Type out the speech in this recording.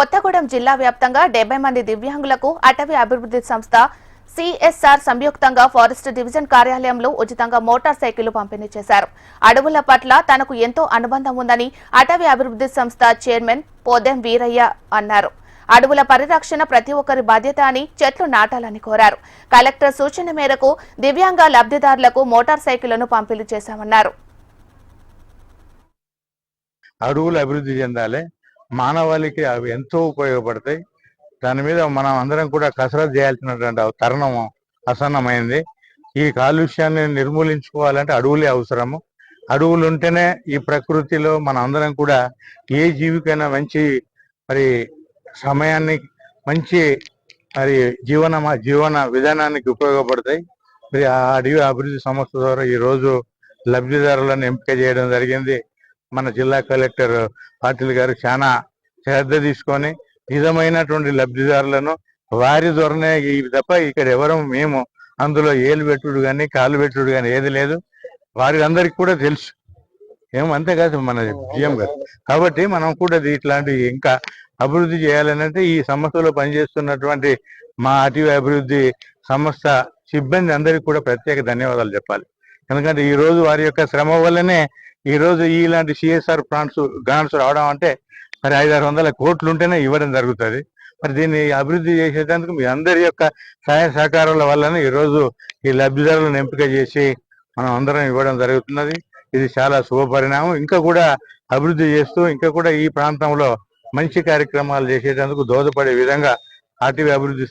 కొత్తగూడెం జిల్లా వ్యాప్తంగా 70 మంది దివ్యాంగులకు అటవీ అభివృద్ధి సంస్థ సిఎస్ఆర్ సంయుక్తంగా ఫారెస్ట్ డివిజన్ కార్యాలయంలో ఉచితంగా మోటార్ సైకిళ్లు పంపిణీ చేశారు. అడవుల పట్ల తనకు ఎంతో అనుబంధం ఉందని అటవీ అభివృద్ధి సంస్థ చైర్మన్ పోదెం వీరయ్య అన్నారు. అడవుల పరిరక్షణ ప్రతి ఒక్కరి బాధ్యత అని, చెట్లు నాటాలని కోరారు. కలెక్టర్ సూచన మేరకు దివ్యాంగ లబ్ధిదారులకు మోటార్ సైకిళ్లను పంపిణీ చేశామన్నారు. అడవులు అభివృద్ధి చెందాలి, మానవాళికి అవి ఎంతో ఉపయోగపడతాయి. దాని మీద మనం అందరం కూడా కసరత్తు చేయాల్సినటువంటి తరుణం ఆసన్నమైంది. ఈ కాలుష్యాన్ని నిర్మూలించుకోవాలంటే అడవులే అవసరము. అడవులు ఉంటేనే ఈ ప్రకృతిలో మన అందరం కూడా ఏ జీవికైనా మంచి సమయాన్ని, మంచి జీవన విధానానికి ఉపయోగపడతాయి. ఆ అడవి అభివృద్ధి సంస్థ ద్వారా ఈరోజు లబ్ధిదారులను ఎంపిక చేయడం జరిగింది. మన జిల్లా కలెక్టర్ పాటిల్ గారు చాలా శ్రద్ధ తీసుకొని నిజమైనటువంటి లబ్ధిదారులను వారి ద్వారానే తప్ప ఇక్కడ ఎవరు మేము అందులో ఏలు పెట్టుడు కానీ కాలు పెట్టుడు కానీ ఏది లేదు. వారి అందరికి కూడా తెలుసు, అంతేకాదు మన జిఎం గారు. కాబట్టి మనం కూడా ఇట్లాంటి ఇంకా అభివృద్ధి చేయాలనంటే ఈ సంస్థలో పనిచేస్తున్నటువంటి మా అటవీ అభివృద్ధి సంస్థ సిబ్బంది అందరికీ కూడా ప్రత్యేక ధన్యవాదాలు చెప్పాలి. ఎందుకంటే ఈ రోజు వారి యొక్క శ్రమ వల్లనే ఈ రోజు ఇలాంటి సిఎస్ఆర్ గ్రాంట్స్ రావడం అంటే 500-600 కోట్లు ఉంటేనే ఇవ్వడం జరుగుతుంది. దీన్ని అభివృద్ధి చేసేందుకు మీ అందరి యొక్క సహాయ సహకారాల వల్లనే ఈరోజు ఈ లబ్ధిదారులను ఎంపిక చేసి మనం అందరం ఇవ్వడం జరుగుతున్నది. ఇది చాలా శుభ పరిణామం. ఇంకా కూడా అభివృద్ధి చేస్తూ ఇంకా కూడా ఈ ప్రాంతంలో మంచి కార్యక్రమాలు చేసేందుకు దోహదపడే విధంగా అటవీ అభివృద్ధి